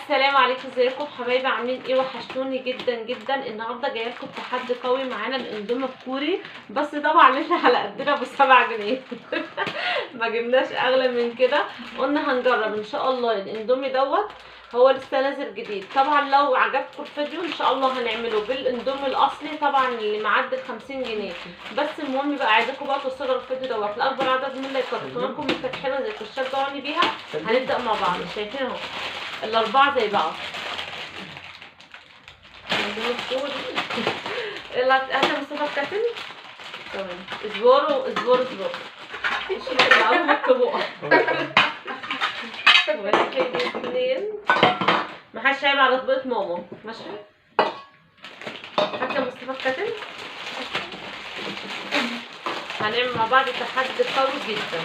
السلام عليكم، ازيكم حبايبي؟ عاملين ايه؟ وحشتوني جدا جدا. النهارده جايه لكم تحدي قوي معانا الاندومي الكوري، بس طبعا احنا على قدنا ب7 جنيه. ما جبناش اغلى من كده. قلنا هنجرب ان شاء الله الاندومي دوت، هو لسه نازل جديد. طبعا لو عجبكم الفيديو ان شاء الله هنعمله بالاندومي الاصلي طبعا اللي معدي 50 جنيه. بس المهم بقى عايزاكم بقى توصلوا الفيديو دوت لاكبر عدد من اللايكات، وكمان كومنتات حلوه زي تشجعوني بيها. هنبدا مع بعض. شايفين اهو الاربعه زي بعض. يلا هات مصطفى الكاتل. تمام، اصبروا اصبروا اصبروا. مش هتلعبوا بالطبوع. واحد اثنين، محدش هيبقى على طبقة ماما، ماشي؟ هات مصطفى الكاتل. هنعمل مع بعض تحدي قوي جدا.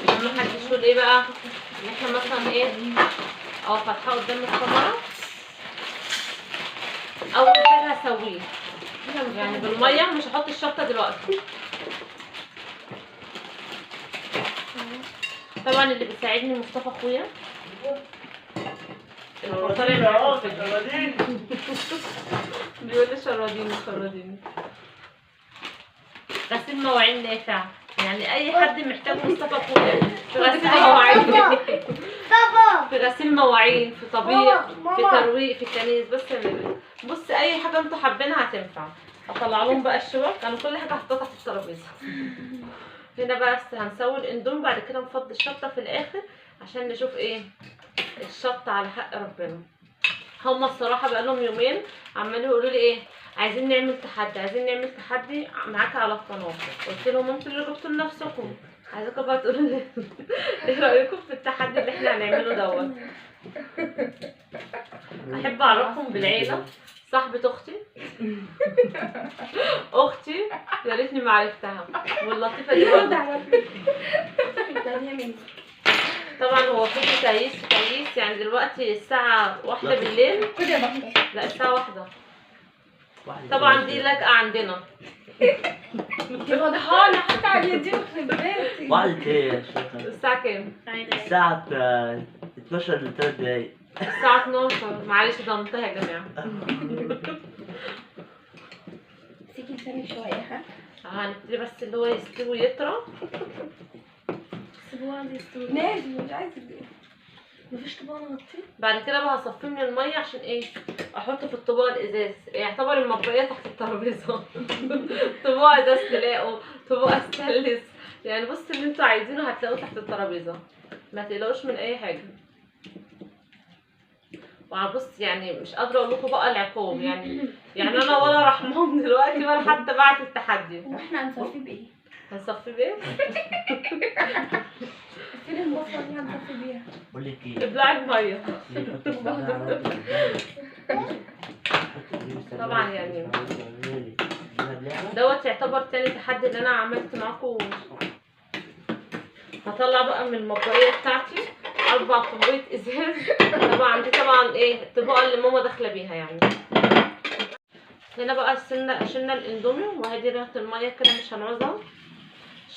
اهم حاجه تشوفوا ايه بقى، ان احنا مثلا ايه فاتحه قدام الكاميرا. اول حاجه هسويه يعني بالميه، مش هحط الشطه دلوقتي. طبعا اللي بيساعدني مصطفى اخويا اللي طالع معاكم في الفيديو. بيقول لي شرديني. غسيل مواعين نافع، يعني اي حد محتاج مصطفى اخويا في غسيل مواعين، في غسيل مواعين، في طبيخ، في ترويق، في كنيس. بص اي حاجه انتوا حابينها هتنفع. هطلع لهم بقى الشوك، انا كل حاجه حطيتها في الترابيزه. هنا بقى هنسوي الاندومي، بعد كده نفضي الشطه في الاخر عشان نشوف ايه الشطه على حق ربنا. هما الصراحه بقى لهم يومين عمالين يقولوا لي ايه، عايزين نعمل تحدي معاك على القناه. قلت لهم انتوا اللي جبتوا لنفسكم، عايزاكم بقى تقولوا لي ايه رايكم في التحدي اللي احنا هنعمله دوت. احب اعرفكم بالعيله. صاحبه اختي يا ريتني ما عرفتها، واللطيفه دي طبعا هو في تهييس يعني دلوقتي الساعه 1 بالليل. لا الساعه 1 طبعا دي لاجئه عندنا. دي فضحانة حتى على اليوتيوب في البيت. واحد ايه يا شيخة؟ الساعه كام؟ الساعة 12 ل 3 دقايق. الساعه 12. معلش ضمنتها يا جماعه. سيكي ثاني شوية. هنبتدي بس اللي هو يستوي ويطرى. سيبوها يستوي. ماشي مش عايزة مفيش طبق نغطيه. بعد كده بقى هصفيه من الميه عشان ايه احطه في الطبق الازاز. يعتبر المطبقيه تحت الترابيزه. طبق ازاز تلاقوا، طبق استانلس، يعني بص اللي انتوا عايزينه هتلاقوه تحت الترابيزه، ما تقلقوش من اي حاجه. وهبص يعني مش قادره اقول لكم بقى العقاب، يعني انا ولا رحمهم دلوقتي ولا حتى بعت التحدي. واحنا هنصفيه بايه؟ هنصفيه بايه؟ فين البصله دي هنصفي بيها؟ بقول لك ايه؟ ابلعي بميه. طبعا يعني دوت يعتبر تاني تحدي اللي انا عملت معاكم. هطلع بقى من المطبقيه بتاعتي 4 طبقات ازاز. طبعا دي طبعا ايه الطبقه اللي ماما داخله بيها يعني. هنا بقى شلنا الاندومي، وهدي ريحه الميه كده مش هنعوزها.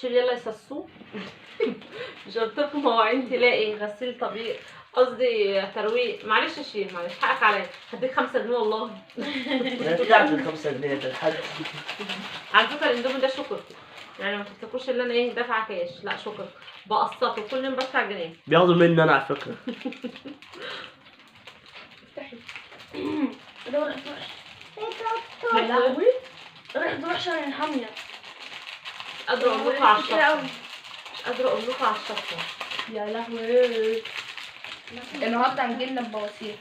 شيل يلا يسسوه. مش قلت لكم مواعين تلاقي غسيل طبيعي، قصدي ترويق. معلش شيل، معلش حقك عليا، هديك 5 جنيه والله. بتاعت ال 5 جنيه ده الحد. على فكره الاندومي ده شكرتي، يعني ما تفتكروش ان انا ايه دافعه كاش، لا شكر بقسطه كل يوم بدفع جنيه. بياخدوا مني انا على فكرة. افتحي. ده ورقة وحشة. يا لهوي ريحة وحشة من حامية. مش قادره اقول لكم على الشطه، مش قادره اقول لكم على الشطه. يا لهوي النهارده هنجيلنا ببواسير.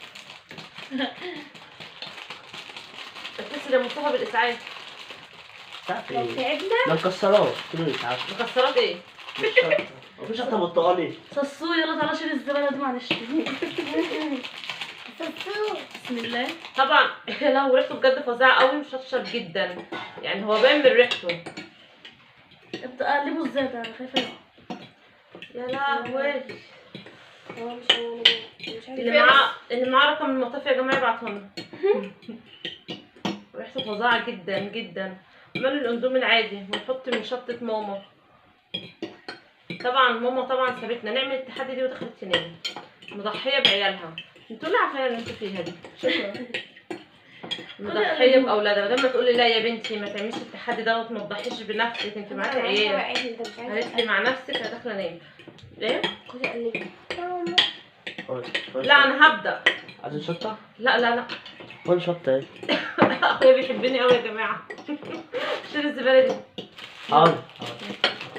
اتصل يا مصطفى بالاسعاف. تعرف لو ايه؟ تعبنا ده مكسرات كله يتعرف. مكسرات ايه؟ مفيش حتى برتقالي. سسو يلا تعالى شيل الزبالة دي معلش. سسو بسم الله. طبعا لو ريحته بجد فظيعه قوي، مشطشط جدا، يعني هو باين من ريحته. ابدا قلبه ازاي ده، انا خايفه يقع. يا لهوي. هو مش اللي معاه رقم المطاف يا جماعه يبعتوا لنا. ريحته فظيعه جدا جدا. مال الاندومي العادي ونحط من شطة ماما. طبعا ماما طبعا سابتنا نعمل التحدي دي ودخلت تنام مضحية بعيالها. انتوا اللي عارفين اللي انتوا فيها دي. شكرا. مضحية بأولادها. لما تقولي لا يا بنتي ما تعمليش التحدي دوت ما تضحيش بنفسك انت معاكي عيال. قالت لي مع نفسك انا داخلة انام. ايه؟ خدي قلبي. لا انا هبدأ. عايزين شطة؟ لا لا لا. وين شطة ايه؟ اخويا بيحبني قوي يا جماعة. شيل الزبالة دي. حاضر.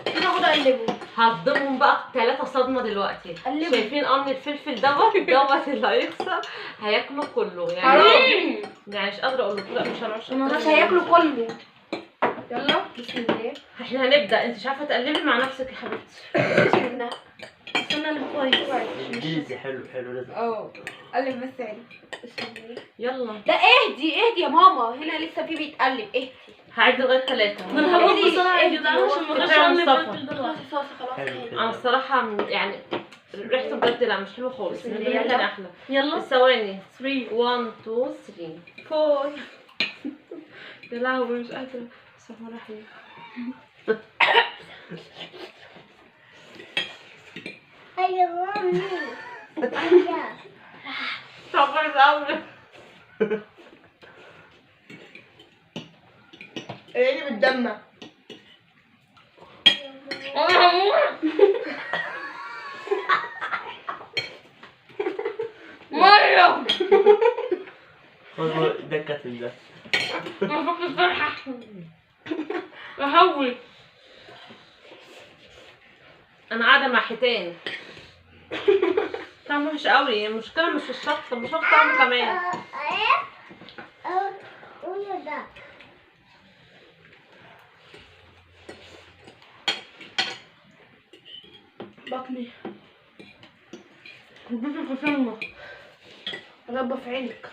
كده خدي قلبه. هصدمهم بقى 3 صدمة دلوقتي. قلبوا. شايفين قرن الفلفل دوت اللي هيخسر هياكله كله يعني. حرام. يعني مش قادرة اقول لكم لا مش هنعرف. مش هياكلوا كله. يلا بسم الله. احنا هنبدأ. انت مش عارفة تقلبي مع نفسك يا حبيبتي. بسم الله. استنى اللي كويس. انجليزي حلو حلو لازم. قلب بس عيني. بسم الله. يلا لا اهدي يا ماما، هنا لسه في بيتقلب. اهدي. هعد لغاية 3. انا هقول بسرعه يا جدعان عشان ما كفاية اخش اقلب مصطفى. الفلفل دلوقتي. خلاص. حلو انا الصراحة يعني ريحته بجد لا مش حلوة خالص. بسم من الله. الريحة تاني احلى. يلا الثواني 3 1 2 3 4. يا لهوي مش قادرة. بسم الله الرحمن الرحيم. صبر قوي. ايه اللي بتدمع؟ انا هموت. مرة هو ده الكاتل ده. ما فكر الفرحة. بحول. انا قاعدة مع حيتان. طعمه وحش قوي. المشكلة مش في الشطة مش عارفة طعمه كمان. بطني. بطني خشنة. ربى في عينك.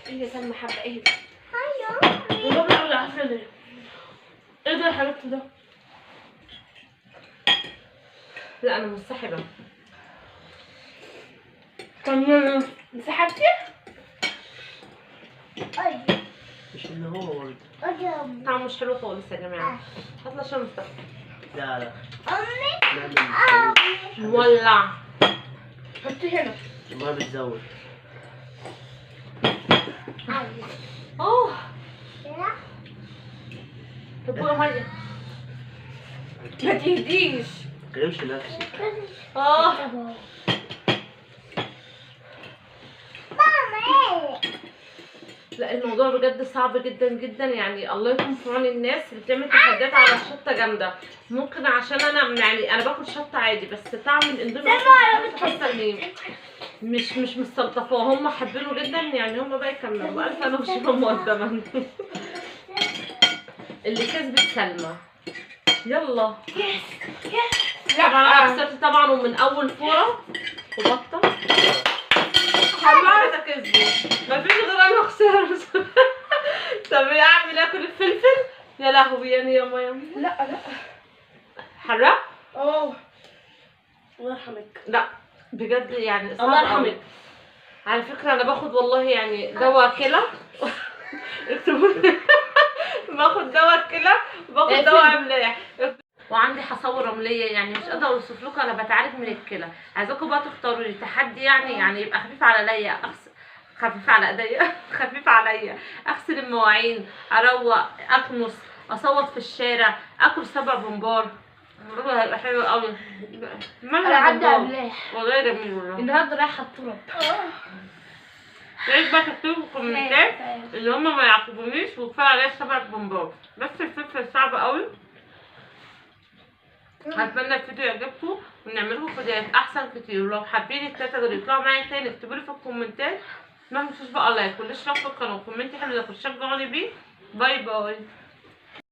ايه يا سلمى حبة ايه ده؟ الربع أو العافية دي. ايه ده يا حبيبتي ده؟ لا انا منسحبة. كملي. انسحبتي؟ مش اللي هو برضه. طعمه مش حلو خالص يا جماعة. هطلع شوية مستحيل. لا لا. مولع. حطي هنا. ما بتزود. اوه طب مية. ما تهديش. ما تكلمش نفسي. لا الموضوع بجد صعب جدا جدا يعني. الله يكون في عون الناس اللي بتعمل تحديات على الشطه جامده. ممكن عشان انا يعني انا باكل شطه عادي بس طعم الاندومي حاسه اني مش مستلطفاه. هم حابينه جدا يعني. هم بقى يكملوا. الف انا وشيفا مقدما. اللي كسبت سلمى. يلا طبعا انا خسرت طبعا ومن اول فوره وبطه. حرام كسبوا. مفيش غير انا خسرت. طب اعمل اكل الفلفل؟ يا لهوي يعني يا ماما. لا حرام؟ الله يرحمك. لا بجد يعني صعب الله يرحمك. قوي. على فكره انا باخد والله يعني دواء كلى. اكتبوا لي. باخد دواء كلى وباخد دواء املاح. وعندي حصوه رمليه يعني مش قادره اوصف لكم. انا بتعالج من الكلى. عايزاكم بقى تختاروا لي تحدي يعني يبقى خفيف عليا. خفيف على ايديا. خفيف عليا. اغسل المواعين اروق اكنس اصوت في الشارع اكل 7 بمبار. الموضوع هيبقى حلو قوي. انا عدى املاح والله جميل والله. النهارده رايحه التراب. يا ريت بقى تكتبوا في الكومنتات اللي هم ما يعاقبونيش وكفايه عليا 7 بمبار. بس الفلفل صعب قوي. هتمنى الفيديو يعجبكم ونعمل لكم فيديوهات احسن كتير. ولو حابين التلاته دول يطلعوا معايا تاني اكتبوا لي في الكومنتات. ما تنسوش بقى لايك والاشتراك في القناه وكومنت حلو ده تشجعوني بيه. باي باي.